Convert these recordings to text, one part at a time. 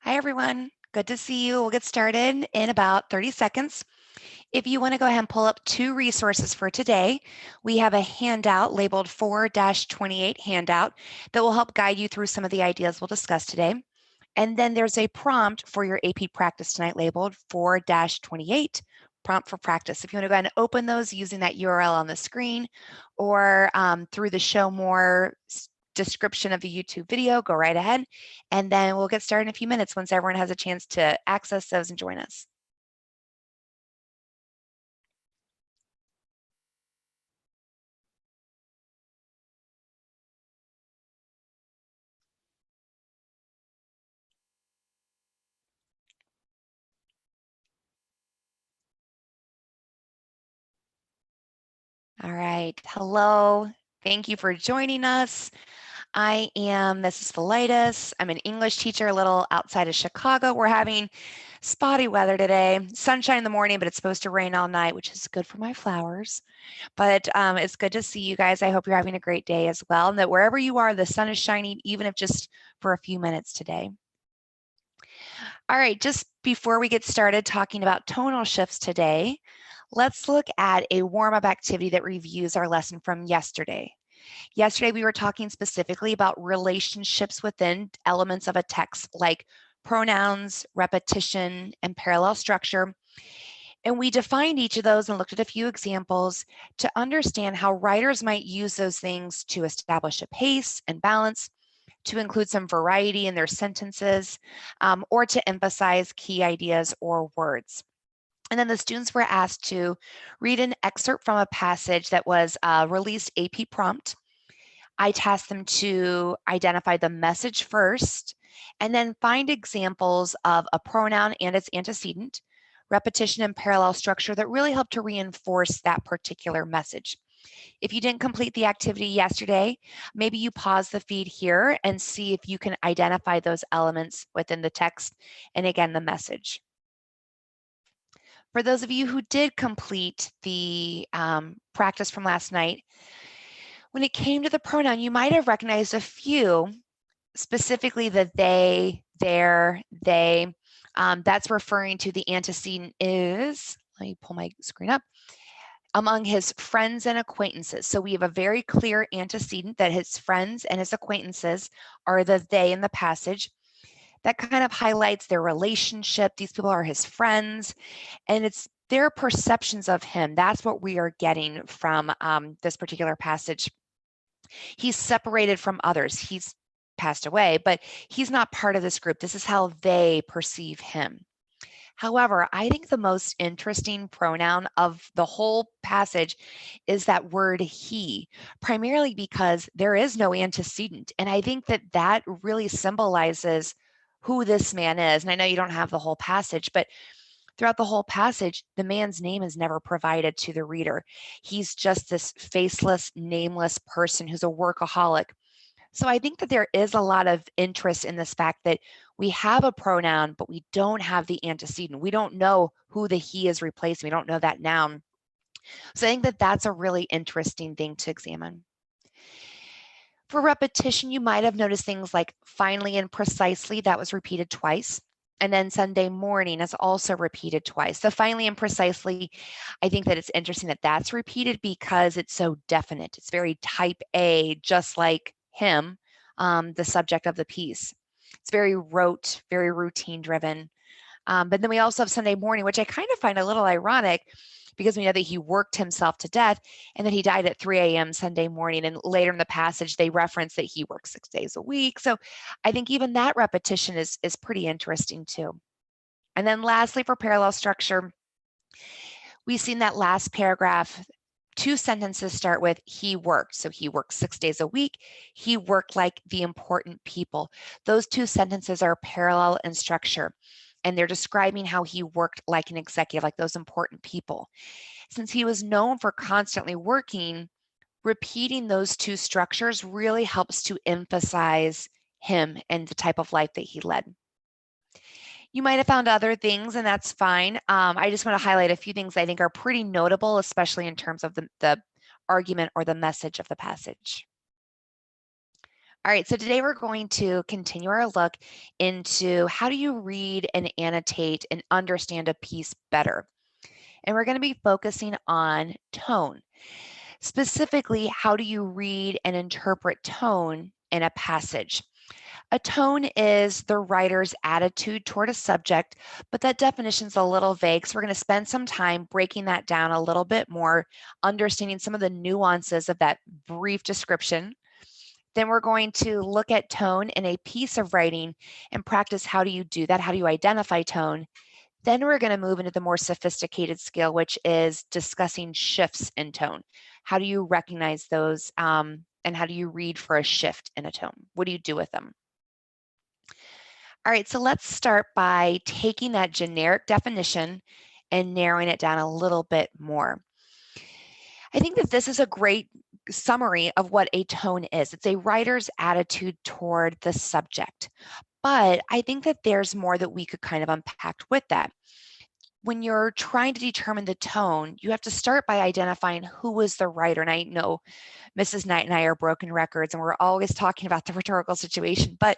Hi, everyone. Good to see you. We'll get started in about 30 seconds. If you want to go ahead and pull up two resources for today, we have a handout labeled 4-28 handout that will help guide you through some of the ideas we'll discuss today. And then there's a prompt for your AP practice tonight labeled 4-28 prompt for practice. If you want to go ahead and open those using that URL on the screen or through the show more description of the YouTube video, go right ahead. And then we'll get started in a few minutes once everyone has a chance to access those and join us. All right, hello. Thank you for joining us. I am Mrs. Felitis. I'm an English teacher a little outside of Chicago. We're having spotty weather today. Sunshine in the morning, but it's supposed to rain all night, which is good for my flowers. But it's good to see you guys. I hope you're having a great day as well, and that wherever you are, the sun is shining, even if just for a few minutes today. All right, just before we get started talking about tonal shifts today, let's look at a warm-up activity that reviews our lesson from yesterday. Yesterday, we were talking specifically about relationships within elements of a text, like pronouns, repetition, and parallel structure. And we defined each of those and looked at a few examples to understand how writers might use those things to establish a pace and balance, to include some variety in their sentences, or to emphasize key ideas or words. And then the students were asked to read an excerpt from a passage that was a released AP prompt. I tasked them to identify the message first, and then find examples of a pronoun and its antecedent, repetition and parallel structure that really help to reinforce that particular message. If you didn't complete the activity yesterday, maybe you pause the feed here and see if you can identify those elements within the text and again, the message. For those of you who did complete the practice from last night, when it came to the pronoun, you might have recognized a few, specifically the they, their, they. That's referring to the antecedent is, let me pull my screen up, among his friends and acquaintances. So we have a very clear antecedent that his friends and his acquaintances are the they in the passage. That kind of highlights their relationship. These people are his friends, and it's their perceptions of him. That's what we are getting from this particular passage. He's separated from others. He's passed away, but he's not part of this group. This is how they perceive him. However, I think the most interesting pronoun of the whole passage is that word he, primarily because there is no antecedent. And I think that that really symbolizes who this man is. And I know you don't have the whole passage, but throughout the whole passage, the man's name is never provided to the reader. He's just this faceless, nameless person who's a workaholic. So I think that there is a lot of interest in this fact that we have a pronoun, but we don't have the antecedent. We don't know who the he is replacing. We don't know that noun. So I think that that's a really interesting thing to examine. For repetition, you might have noticed things like finally and precisely, that was repeated twice. And then Sunday morning is also repeated twice. So finally and precisely, I think that it's interesting that that's repeated because it's so definite. It's very type A, just like him, the subject of the piece. It's very rote, very routine driven. But then we also have Sunday morning, which I kind of find a little ironic because we know that he worked himself to death and then he died at 3 a.m. Sunday morning. And later in the passage, they reference that he works 6 days a week. So I think even that repetition is pretty interesting too. And then lastly, for parallel structure, we've seen that last paragraph, two sentences start with he worked. So he worked 6 days a week. He worked like the important people. Those two sentences are parallel in structure, and they're describing how he worked like an executive, like those important people. Since he was known for constantly working, repeating those two structures really helps to emphasize him and the type of life that he led. You might have found other things, and that's fine. I just want to highlight a few things I think are pretty notable, especially in terms of the argument or the message of the passage. All right, so today we're going to continue our look into how do you read and annotate and understand a piece better. And we're going to be focusing on tone. Specifically, how do you read and interpret tone in a passage? A tone is the writer's attitude toward a subject, but that definition's a little vague. So we're going to spend some time breaking that down a little bit more, understanding some of the nuances of that brief description. Then we're going to look at tone in a piece of writing and practice how do you do that? How do you identify tone? Then we're going to move into the more sophisticated skill, which is discussing shifts in tone. How do you recognize those and how do you read for a shift in a tone? What do you do with them? All right, so let's start by taking that generic definition and narrowing it down a little bit more. I think that this is a great summary of what a tone is. It's a writer's attitude toward the subject. But I think that there's more that we could kind of unpack with that. When you're trying to determine the tone, you have to start by identifying who is the writer. And I know Mrs. Knight and I are broken records, and we're always talking about the rhetorical situation, but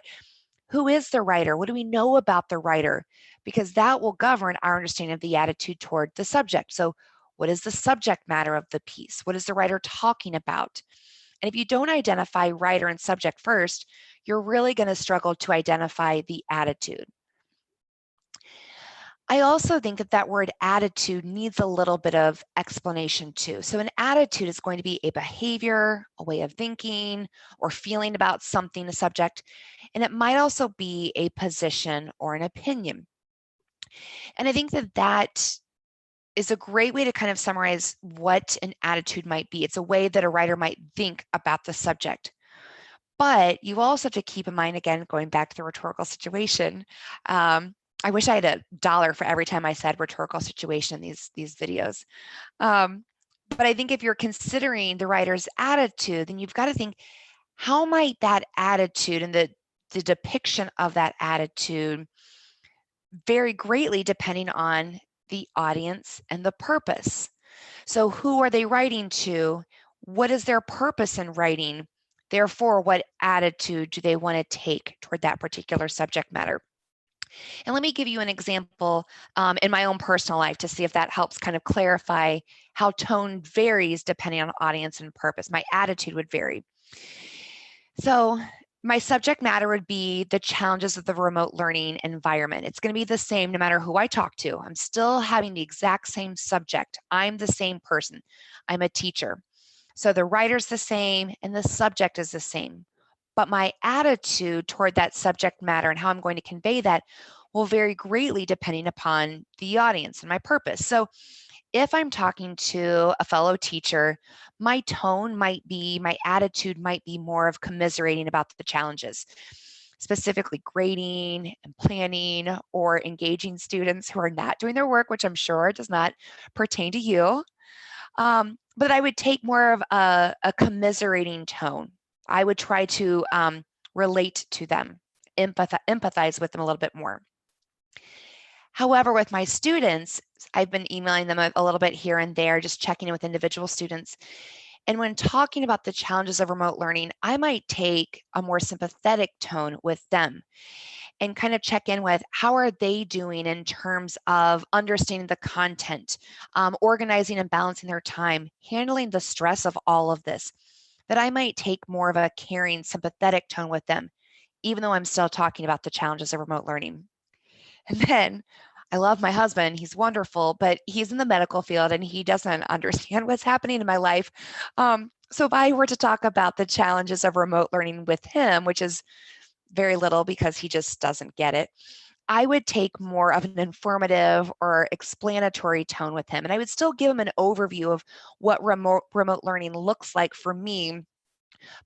who is the writer? What do we know about the writer? Because that will govern our understanding of the attitude toward the subject. So what is the subject matter of the piece? What is the writer talking about? And if you don't identify writer and subject first, you're really going to struggle to identify the attitude. I also think that that word attitude needs a little bit of explanation too. So an attitude is going to be a behavior, a way of thinking, or feeling about something, a subject, and it might also be a position or an opinion. And I think that that is a great way to kind of summarize what an attitude might be. It's a way that a writer might think about the subject. But you also have to keep in mind, again, going back to the rhetorical situation, I wish I had $1 for every time I said rhetorical situation in these videos. But I think if you're considering the writer's attitude, then you've got to think, how might that attitude and the depiction of that attitude vary greatly depending on the audience and the purpose. So who are they writing to? What is their purpose in writing? Therefore, what attitude do they want to take toward that particular subject matter? And let me give you an example in my own personal life to see if that helps kind of clarify how tone varies depending on audience and purpose. My attitude would vary. So my subject matter would be the challenges of the remote learning environment. It's going to be the same no matter who I talk to. I'm still having the exact same subject. I'm the same person. I'm a teacher. So the writer's the same and the subject is the same. But my attitude toward that subject matter and how I'm going to convey that will vary greatly depending upon the audience and my purpose. So if I'm talking to a fellow teacher, my tone might be, my attitude might be more of commiserating about the challenges, specifically grading and planning or engaging students who are not doing their work, which I'm sure does not pertain to you. But I would take more of a commiserating tone. I would try to relate to them, empathize with them a little bit more. However, with my students, I've been emailing them a little bit here and there, just checking in with individual students. And when talking about the challenges of remote learning, I might take a more sympathetic tone with them and kind of check in with how are they doing in terms of understanding the content, organizing and balancing their time, handling the stress of all of this, that I might take more of a caring, sympathetic tone with them, even though I'm still talking about the challenges of remote learning. And then I love my husband, he's wonderful, but he's in the medical field and he doesn't understand what's happening in my life. So if I were to talk about the challenges of remote learning with him, which is very little because he just doesn't get it, I would take more of an informative or explanatory tone with him. And I would still give him an overview of what remote learning looks like for me,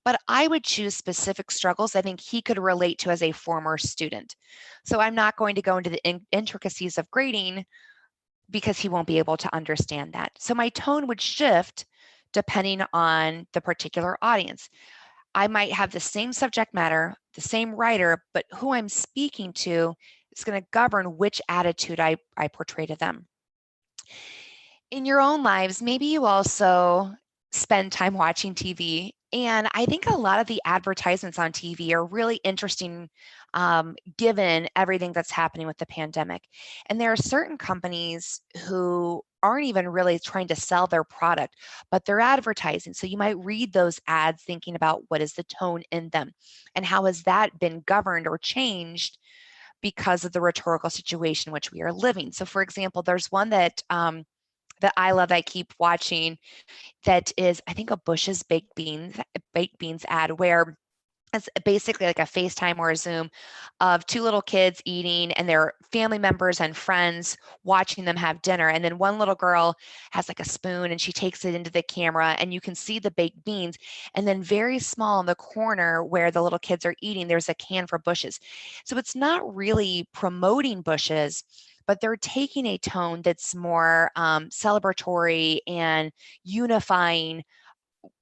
but I would choose specific struggles I think he could relate to as a former student. So I'm not going to go into the intricacies of grading because he won't be able to understand that. So my tone would shift depending on the particular audience. I might have the same subject matter, the same writer, but who I'm speaking to is going to govern which attitude I portray to them. In your own lives, maybe you also spend time watching TV And I think a lot of the advertisements on TV are really interesting, given everything that's happening with the pandemic. And there are certain companies who aren't even really trying to sell their product, but they're advertising. So you might read those ads thinking about what is the tone in them and how has that been governed or changed because of the rhetorical situation in which we are living. So, for example, there's one that I love that I keep watching that is, I think, a Bush's baked beans ad where it's basically like a FaceTime or a Zoom of two little kids eating and their family members and friends watching them have dinner. And then one little girl has like a spoon and she takes it into the camera and you can see the baked beans. And then very small in the corner where the little kids are eating, there's a can for Bushes. So it's not really promoting Bushes, but they're taking a tone that's more celebratory and unifying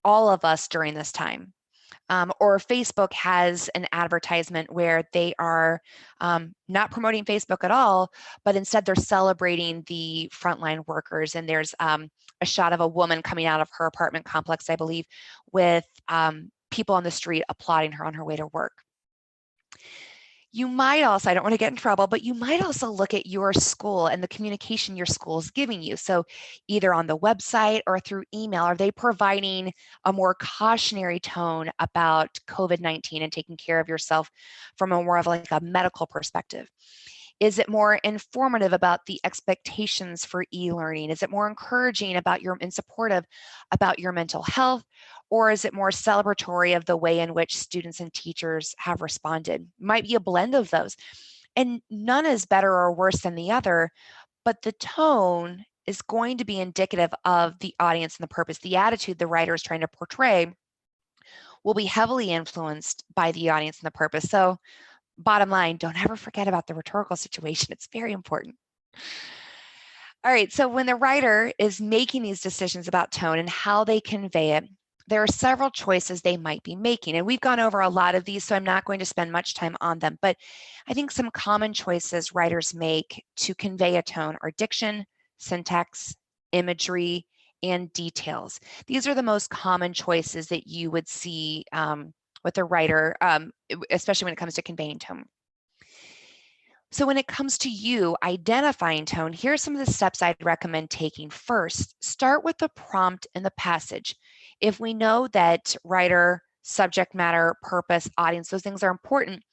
all of us during this time. Or Facebook has an advertisement where they are not promoting Facebook at all, but instead they're celebrating the frontline workers. And there's a shot of a woman coming out of her apartment complex, I believe, with people on the street applauding her on her way to work. You might also, I don't want to get in trouble, but you might also look at your school and the communication your school is giving you. So either on the website or through email, are they providing a more cautionary tone about COVID-19 and taking care of yourself from a more of like a medical perspective? Is it more informative about the expectations for e-learning? Is it more encouraging about and supportive about your mental health? Or is it more celebratory of the way in which students and teachers have responded? Might be a blend of those. And none is better or worse than the other, but the tone is going to be indicative of the audience and the purpose. The attitude the writer is trying to portray will be heavily influenced by the audience and the purpose. So bottom line, don't ever forget about the rhetorical situation. It's very important. All right, so when the writer is making these decisions about tone and how they convey it, there are several choices they might be making. And we've gone over a lot of these, so I'm not going to spend much time on them. But I think some common choices writers make to convey a tone are diction, syntax, imagery, and details. These are the most common choices that you would see with a writer, especially when it comes to conveying tone. So when it comes to you identifying tone, here are some of the steps I'd recommend taking. First, start with the prompt in the passage. If we know that writer, subject matter, purpose, audience, those things are important,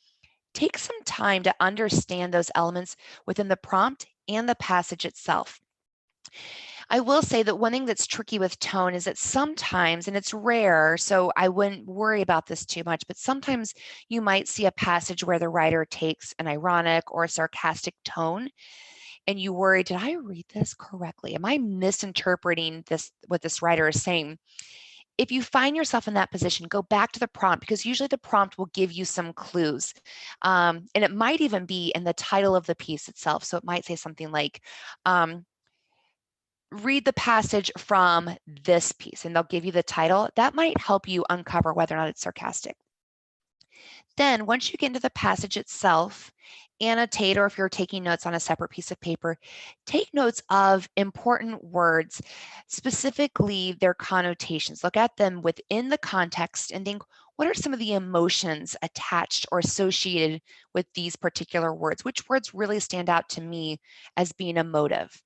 take some time to understand those elements within the prompt and the passage itself. I will say that one thing that's tricky with tone is that sometimes, and it's rare, so I wouldn't worry about this too much, but sometimes you might see a passage where the writer takes an ironic or a sarcastic tone, and you worry, did I read this correctly? Am I misinterpreting what this writer is saying? If you find yourself in that position, go back to the prompt because usually the prompt will give you some clues. And it might even be in the title of the piece itself. So it might say something like, read the passage from this piece, and they'll give you the title. That might help you uncover whether or not it's sarcastic. Then once you get into the passage itself, annotate, or if you're taking notes on a separate piece of paper, take notes of important words, specifically their connotations. Look at them within the context and think, what are some of the emotions attached or associated with these particular words? Which words really stand out to me as being emotive?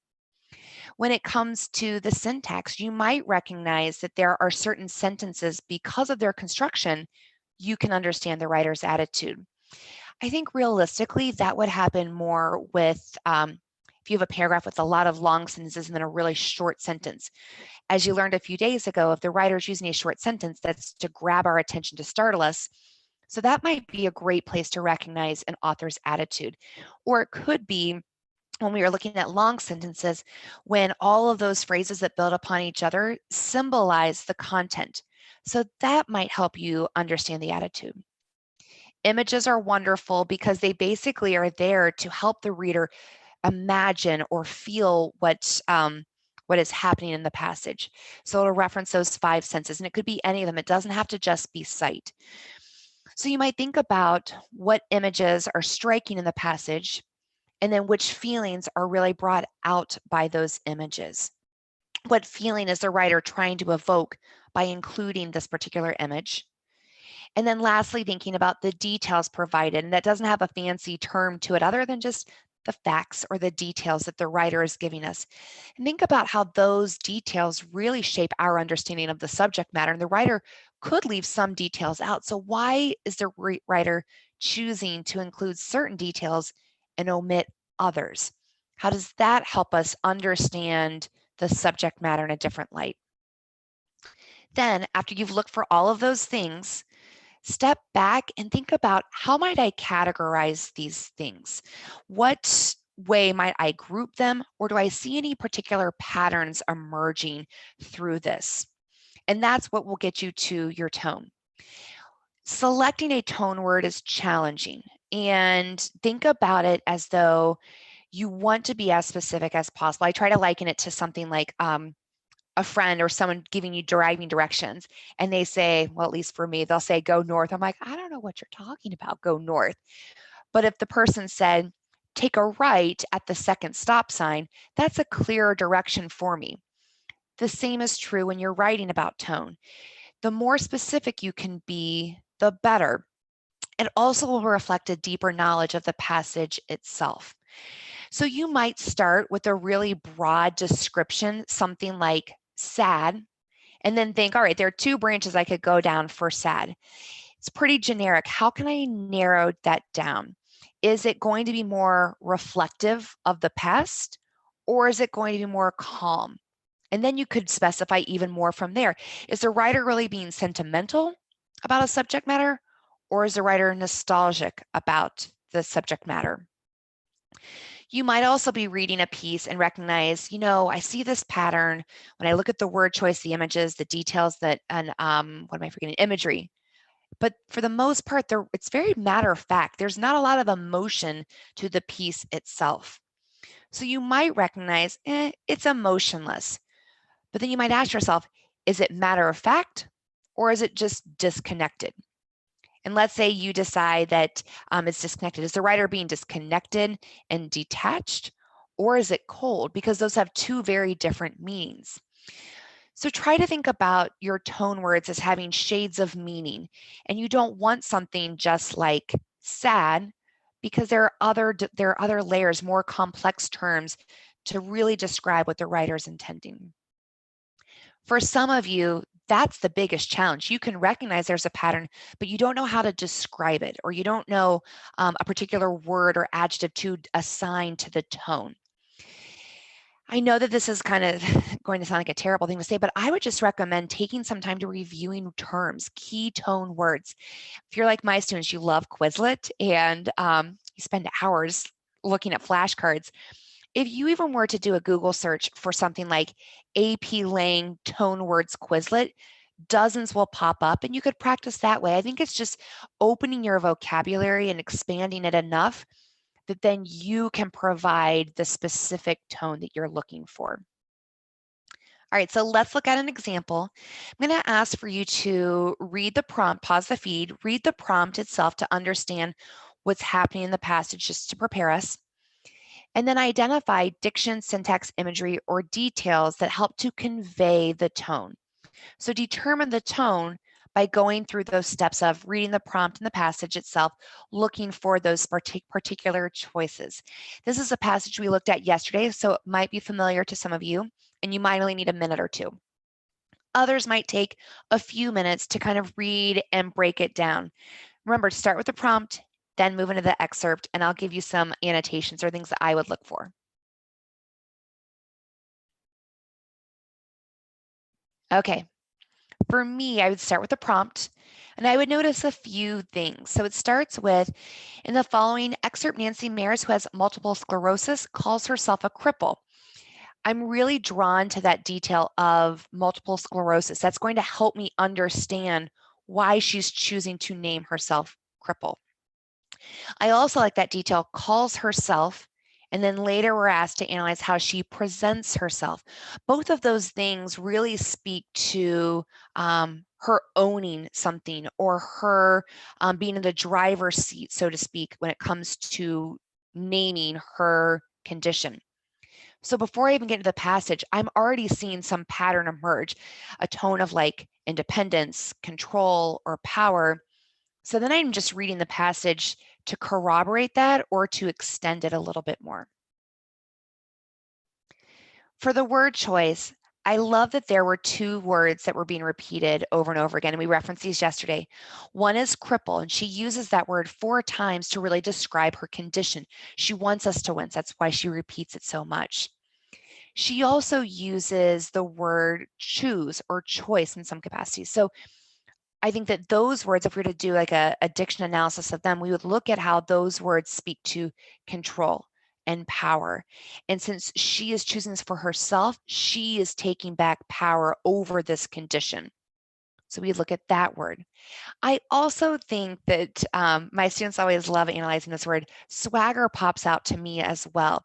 When it comes to the syntax, you might recognize that there are certain sentences, because of their construction, you can understand the writer's attitude. I think realistically, that would happen more with if you have a paragraph with a lot of long sentences and then a really short sentence. As you learned a few days ago, if the writer's using a short sentence, that's to grab our attention, to startle us. So that might be a great place to recognize an author's attitude. Or it could be when we are looking at long sentences, when all of those phrases that build upon each other symbolize the content. So that might help you understand the attitude. Images are wonderful because they basically are there to help the reader imagine or feel what is happening in the passage. So it'll reference those five senses, and it could be any of them. It doesn't have to just be sight. So you might think about what images are striking in the passage, and then which feelings are really brought out by those images. What feeling is the writer trying to evoke by including this particular image? And then lastly, thinking about the details provided, and that doesn't have a fancy term to it other than just the facts or the details that the writer is giving us. And think about how those details really shape our understanding of the subject matter. And the writer could leave some details out. So why is the writer choosing to include certain details and omit others? How does that help us understand the subject matter in a different light? Then, after you've looked for all of those things, step back and think about, how might I categorize these things? What way might I group them? Or do I see any particular patterns emerging through this? And that's what will get you to your tone. Selecting a tone word is challenging, and think about it as though you want to be as specific as possible. I try to liken it to something like a friend or someone giving you driving directions, and they say, well, at least for me, they'll say, go north. I'm like, I don't know what you're talking about, go north. But if the person said, take a right at the second stop sign, that's a clearer direction for me. The same is true when you're writing about tone. The more specific you can be, the better. It also will reflect a deeper knowledge of the passage itself. So you might start with a really broad description, something like sad, and then think, all right, there are two branches I could go down for sad. It's pretty generic. How can I narrow that down? Is it going to be more reflective of the past, or is it going to be more calm? And then you could specify even more from there. Is the writer really being sentimental about a subject matter, or is the writer nostalgic about the subject matter? You might also be reading a piece and recognize, I see this pattern when I look at the word choice, the images, the details that, and what am I forgetting? Imagery. But for the most part, it's very matter of fact. There's not a lot of emotion to the piece itself. So you might recognize, it's emotionless. But then you might ask yourself, is it matter of fact, or is it just disconnected? And let's say you decide that it's disconnected. Is the writer being disconnected and detached, or is it cold? Because those have two very different meanings. So try to think about your tone words as having shades of meaning. And you don't want something just like sad, because there are other layers, more complex terms to really describe what the writer's intending. For some of you, that's the biggest challenge. You can recognize there's a pattern, but you don't know how to describe it, or you don't know a particular word or adjective to assign to the tone. I know that this is kind of going to sound like a terrible thing to say, but I would just recommend taking some time to reviewing terms, key tone words. If you're like my students, you love Quizlet, and you spend hours looking at flashcards. If you even were to do a Google search for something like AP Lang tone words Quizlet, dozens will pop up, and you could practice that way. I think it's just opening your vocabulary and expanding it enough that then you can provide the specific tone that you're looking for. All right, so let's look at an example. I'm going to ask for you to read the prompt, pause the feed, read the prompt itself to understand what's happening in the passage, just to prepare us, and then identify diction, syntax, imagery, or details that help to convey the tone. So determine the tone by going through those steps of reading the prompt and the passage itself, looking for those particular choices. This is a passage we looked at yesterday, so it might be familiar to some of you, and you might only need a minute or two. Others might take a few minutes to kind of read and break it down. Remember to start with the prompt, then move into the excerpt, and I'll give you some annotations or things that I would look for. Okay, for me, I would start with the prompt, and I would notice a few things. So it starts with, in the following excerpt, Nancy Maris, who has multiple sclerosis, calls herself a cripple. I'm really drawn to that detail of multiple sclerosis. That's going to help me understand why she's choosing to name herself cripple. I also like that detail, calls herself, and then later we're asked to analyze how she presents herself. Both of those things really speak to her owning something, or her being in the driver's seat, so to speak, when it comes to naming her condition. So before I even get into the passage, I'm already seeing some pattern emerge, a tone of like independence, control, or power. So then I'm just reading the passage to corroborate that or to extend it a little bit more. For the word choice, I love that there were two words that were being repeated over and over again, and we referenced these yesterday. One is cripple, and she uses that word 4 times to really describe her condition. She wants us to win. That's why she repeats it so much. She also uses the word choose or choice in some capacities. So I think that those words, if we were to do like a diction analysis of them, we would look at how those words speak to control and power. And since she is choosing this for herself, she is taking back power over this condition. So we look at that word. I also think that my students always love analyzing this word. Swagger pops out to me as well.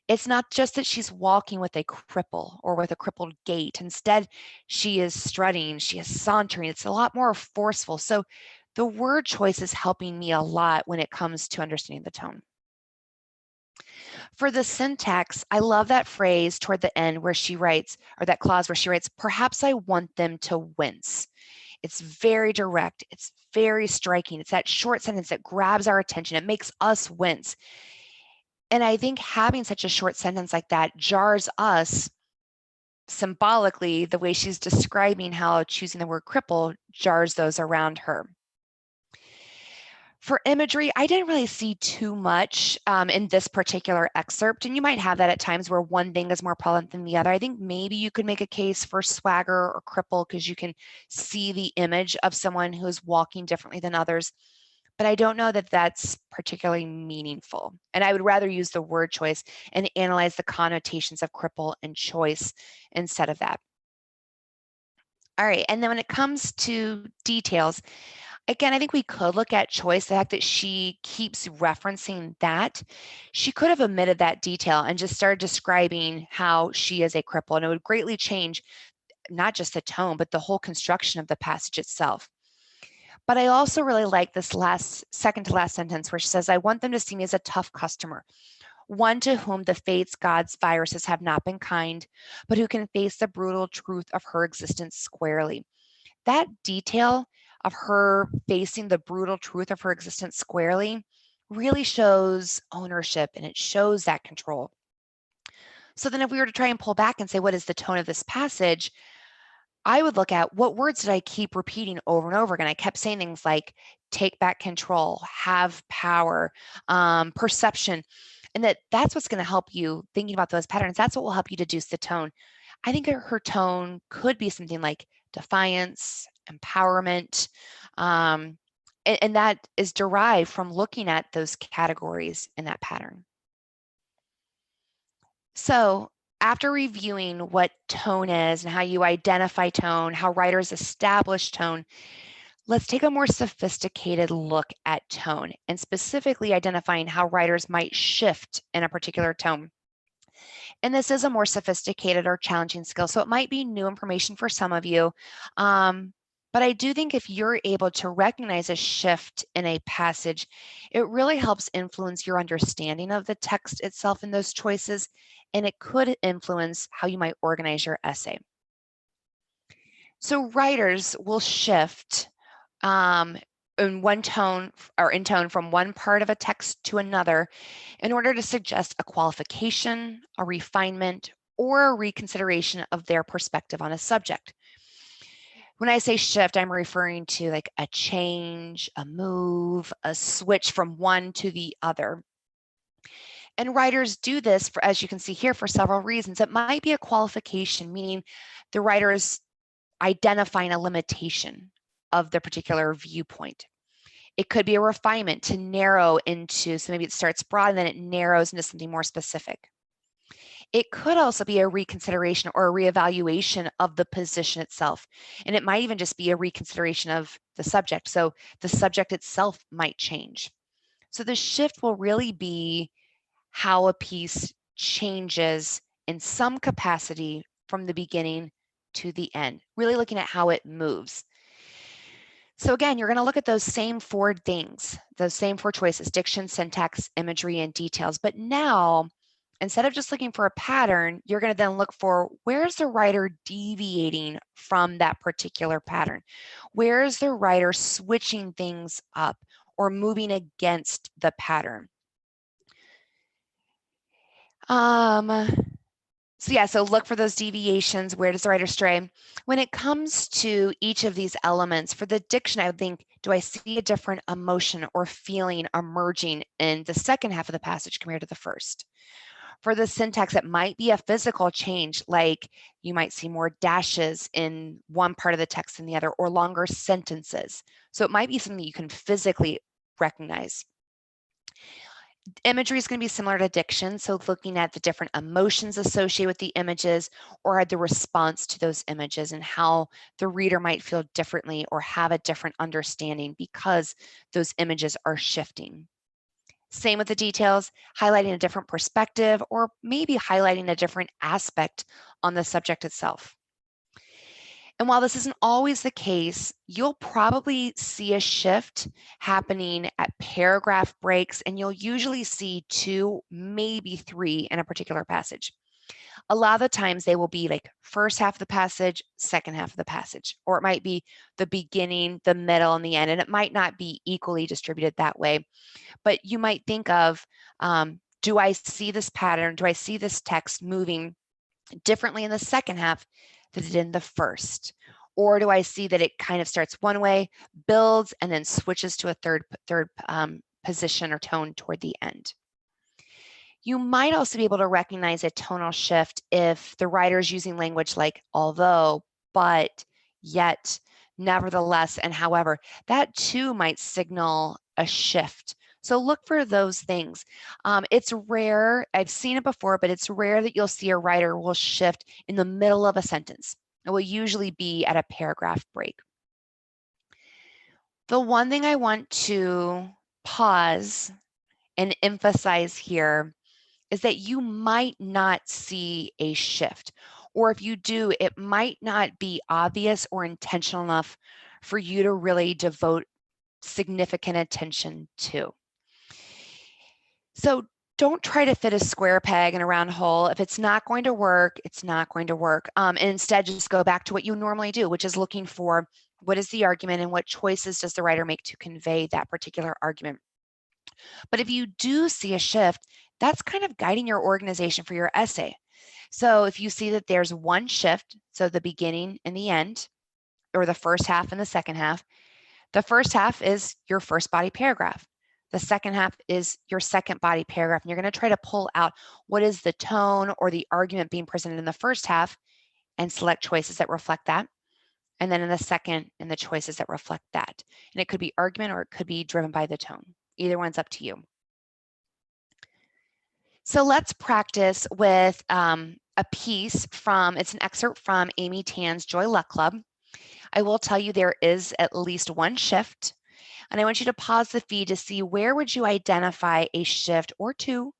It's not just that she's walking with a cripple or with a crippled gait. Instead, she is strutting, she is sauntering. It's a lot more forceful. So the word choice is helping me a lot when it comes to understanding the tone. For the syntax, I love that phrase toward the end where she writes, or that clause where she writes, perhaps I want them to wince. It's very direct. It's very striking. It's that short sentence that grabs our attention. It makes us wince. And I think having such a short sentence like that jars us symbolically the way she's describing how choosing the word cripple jars those around her. For imagery, I didn't really see too much in this particular excerpt, and you might have that at times where one thing is more prevalent than the other. I think maybe you could make a case for swagger or cripple because you can see the image of someone who's walking differently than others, but I don't know that that's particularly meaningful. And I would rather use the word choice and analyze the connotations of cripple and choice instead of that. All right, and then when it comes to details, again, I think we could look at choice, the fact that she keeps referencing that. She could have omitted that detail and just started describing how she is a cripple, and it would greatly change not just the tone, but the whole construction of the passage itself. But I also really like this second to last sentence where she says, I want them to see me as a tough customer, one to whom the fates, gods, viruses have not been kind, but who can face the brutal truth of her existence squarely. That detail of her facing the brutal truth of her existence squarely really shows ownership and it shows that control. So then if we were to try and pull back and say, what is the tone of this passage? I would look at what words did I keep repeating over and over again. I kept saying things like take back control, have power, perception, and that's what's going to help you thinking about those patterns. That's what will help you deduce the tone. I think her tone could be something like defiance, empowerment, and that is derived from looking at those categories in that pattern. So after reviewing what tone is and how you identify tone, how writers establish tone, let's take a more sophisticated look at tone and specifically identifying how writers might shift in a particular tone. And this is a more sophisticated or challenging skill, so it might be new information for some of you. But I do think if you're able to recognize a shift in a passage, it really helps influence your understanding of the text itself in those choices, and it could influence how you might organize your essay. So writers will shift in one tone or in tone from one part of a text to another in order to suggest a qualification, a refinement, or a reconsideration of their perspective on a subject. When I say shift, I'm referring to like a change, a move, a switch from one to the other. And writers do this, for, as you can see here, for several reasons. It might be a qualification, meaning the writer is identifying a limitation of the particular viewpoint. It could be a refinement to narrow into, so maybe it starts broad and then it narrows into something more specific. It could also be a reconsideration or a reevaluation of the position itself. And it might even just be a reconsideration of the subject. So the subject itself might change. So the shift will really be how a piece changes in some capacity from the beginning to the end, really looking at how it moves. So again, you're going to look at those same 4 things, those same 4 choices: diction, syntax, imagery, and details. But now instead of just looking for a pattern, you're going to then look for where's the writer deviating from that particular pattern? Where is the writer switching things up or moving against the pattern? So look for those deviations. Where does the writer stray? When it comes to each of these elements, for the diction, I would think, do I see a different emotion or feeling emerging in the second half of the passage compared to the first? For the syntax, it might be a physical change, like you might see more dashes in one part of the text than the other, or longer sentences. So it might be something you can physically recognize. Imagery is going to be similar to diction, so looking at the different emotions associated with the images or the response to those images and how the reader might feel differently or have a different understanding because those images are shifting. Same with the details, highlighting a different perspective or maybe highlighting a different aspect on the subject itself. And while this isn't always the case, you'll probably see a shift happening at paragraph breaks, and you'll usually see 2, maybe 3 in a particular passage. A lot of the times they will be like first half of the passage, second half of the passage, or it might be the beginning, the middle, and the end, and it might not be equally distributed that way. But you might think of, do I see this pattern? Do I see this text moving differently in the second half than it did in the first? Or do I see that it kind of starts one way, builds, and then switches to a third position or tone toward the end? You might also be able to recognize a tonal shift if the writer is using language like although, but, yet, nevertheless, and however. That too might signal a shift. So look for those things. It's rare, I've seen it before, but it's rare that you'll see a writer will shift in the middle of a sentence. It will usually be at a paragraph break. The one thing I want to pause and emphasize here is that you might not see a shift. Or if you do, it might not be obvious or intentional enough for you to really devote significant attention to. So don't try to fit a square peg in a round hole. If it's not going to work, it's not going to work. And instead, just go back to what you normally do, which is looking for what is the argument and what choices does the writer make to convey that particular argument. But if you do see a shift, that's kind of guiding your organization for your essay. So if you see that there's one shift, so the beginning and the end, or the first half and the second half, the first half is your first body paragraph. The second half is your second body paragraph. And you're going to try to pull out what is the tone or the argument being presented in the first half and select choices that reflect that. And then in the second, in the choices that reflect that. And it could be argument or it could be driven by the tone. Either one's up to you. So let's practice with a piece from, it's an excerpt from Amy Tan's Joy Luck Club. I will tell you there is at least one shift, and I want you to pause the feed to see where would you identify a shift or two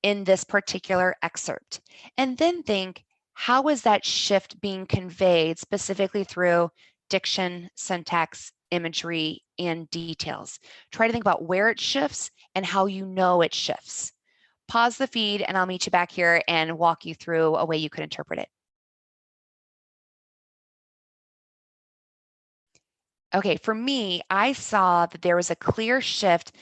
in this particular excerpt. And then think, how is that shift being conveyed specifically through diction, syntax, imagery, and details? Try to think about where it shifts and how you know it shifts. Pause the feed and I'll meet you back here and walk you through a way you could interpret it. Okay, for me, I saw that there was a clear shift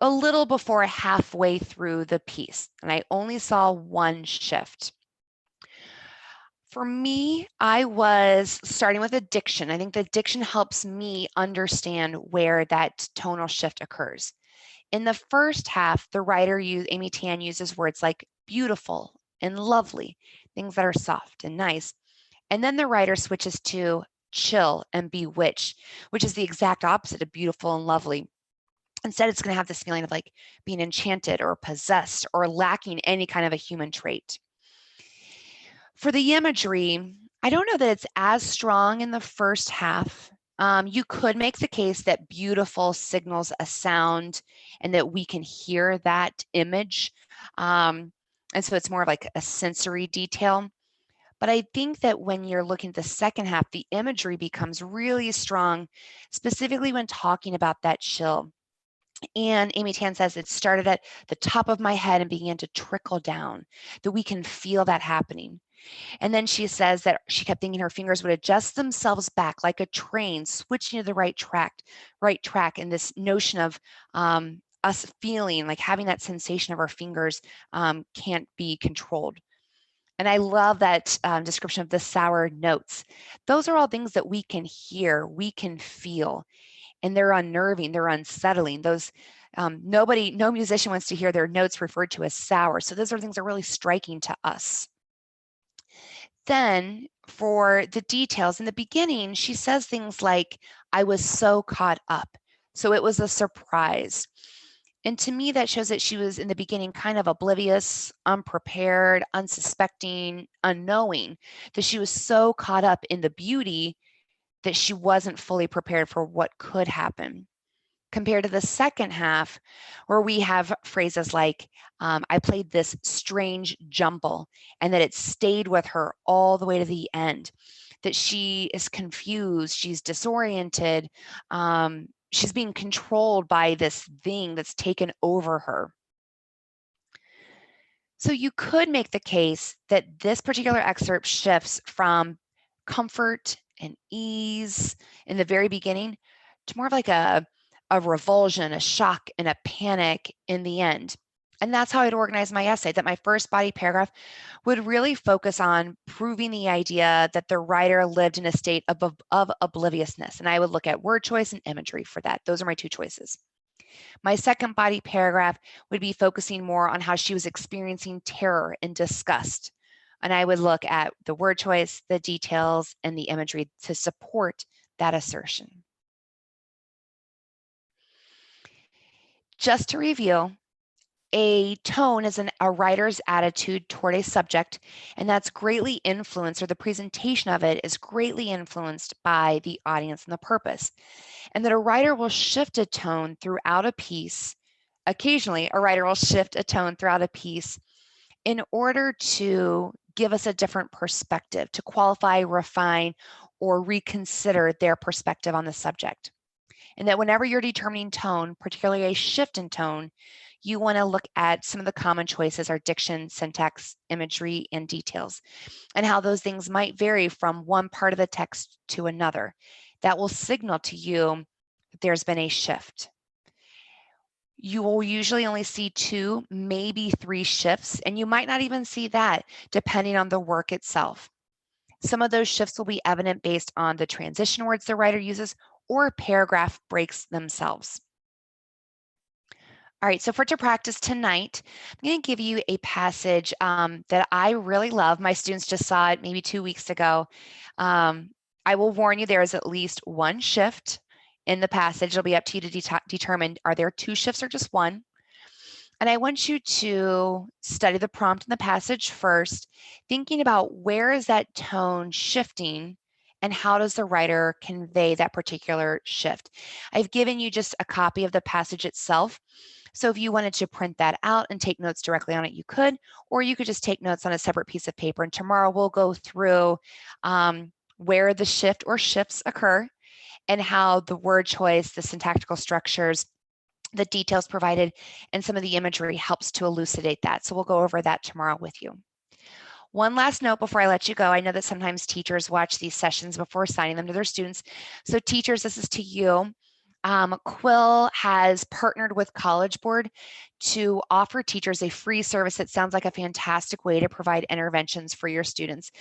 a little before halfway through the piece, and I only saw one shift. For me, I was starting with a diction. I think the diction helps me understand where that tonal shift occurs. In the first half, the writer, Amy Tan, uses words like beautiful and lovely, things that are soft and nice. And then the writer switches to chill and bewitched, which is the exact opposite of beautiful and lovely. Instead, it's going to have this feeling of like being enchanted or possessed or lacking any kind of a human trait. For the imagery, I don't know that it's as strong in the first half. You could make the case that beautiful signals a sound and that we can hear that image. And so it's more of like a sensory detail. But I think that when you're looking at the second half, the imagery becomes really strong, specifically when talking about that chill. And Amy Tan says it started at the top of my head and began to trickle down, that we can feel that happening. And then she says that she kept thinking her fingers would adjust themselves back like a train switching to the right track. And this notion of us feeling like having that sensation of our fingers can't be controlled. And I love that description of the sour notes. Those are all things that we can hear, we can feel, and they're unnerving, they're unsettling. Those no musician wants to hear their notes referred to as sour. So those are things that are really striking to us. Then for the details in the beginning, she says things like, I was so caught up. So it was a surprise. And to me, that shows that she was in the beginning kind of oblivious, unprepared, unsuspecting, unknowing, that she was so caught up in the beauty that she wasn't fully prepared for what could happen. Compared to the second half, where we have phrases like, I played this strange jumble, and that it stayed with her all the way to the end, that she is confused, she's disoriented, she's being controlled by this thing that's taken over her. So you could make the case that this particular excerpt shifts from comfort and ease in the very beginning to more of like a revulsion, a shock, and a panic in the end. And that's how I'd organize my essay, that my first body paragraph would really focus on proving the idea that the writer lived in a state of obliviousness. And I would look at word choice and imagery for that. Those are my two choices. My second body paragraph would be focusing more on how she was experiencing terror and disgust. And I would look at the word choice, the details, and the imagery to support that assertion. Just to review, a tone is a writer's attitude toward a subject, and that's greatly influenced, or the presentation of it is greatly influenced by the audience and the purpose. And that a writer will shift a tone throughout a piece. Occasionally, a writer will shift a tone throughout a piece in order to give us a different perspective, to qualify, refine, or reconsider their perspective on the subject. And that whenever you're determining tone, particularly a shift in tone, you want to look at some of the common choices are diction, syntax, imagery, and details, and how those things might vary from one part of the text to another. That will signal to you that there's been a shift. You will usually only see 2, maybe 3 shifts, and you might not even see that depending on the work itself. Some of those shifts will be evident based on the transition words the writer uses or paragraph breaks themselves. All right, so to practice tonight, I'm going to give you a passage that I really love. My students just saw it maybe 2 weeks ago. I will warn you, there is at least one shift in the passage. It'll be up to you to determine, are there 2 shifts or just one? And I want you to study the prompt in the passage first, thinking about where is that tone shifting and how does the writer convey that particular shift. I've given you just a copy of the passage itself. So if you wanted to print that out and take notes directly on it, you could, or you could just take notes on a separate piece of paper. And tomorrow we'll go through where the shift or shifts occur and how the word choice, the syntactical structures, the details provided, and some of the imagery helps to elucidate that. So we'll go over that tomorrow with you. One last note before I let you go. I know that sometimes teachers watch these sessions before assigning them to their students. So teachers, this is to you. Quill has partnered with College Board to offer teachers a free service that sounds like a fantastic way to provide interventions for your students,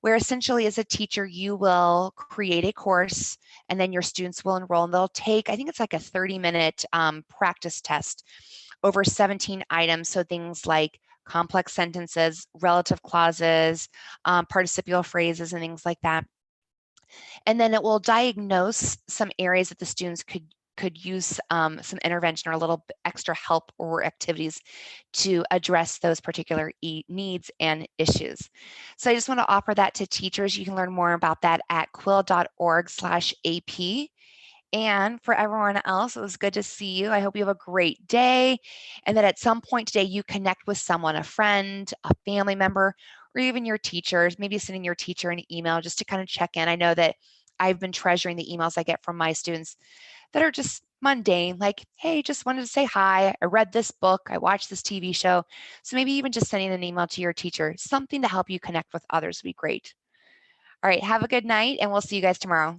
where essentially as a teacher, you will create a course and then your students will enroll and they'll take, I think it's like a 30-minute practice test over 17 items. So things like complex sentences, relative clauses, participial phrases, and things like that. And then it will diagnose some areas that the students could use some intervention or a little extra help or activities to address those particular needs and issues. So I just want to offer that to teachers. You can learn more about that at quill.org/AP. And for everyone else, it was good to see you. I hope you have a great day and that at some point today you connect with someone, a friend, a family member, or even your teachers, maybe sending your teacher an email just to kind of check in. I know that I've been treasuring the emails I get from my students that are just mundane, like, hey, just wanted to say hi. I read this book. I watched this TV show. So maybe even just sending an email to your teacher, something to help you connect with others would be great. All right, have a good night, and we'll see you guys tomorrow.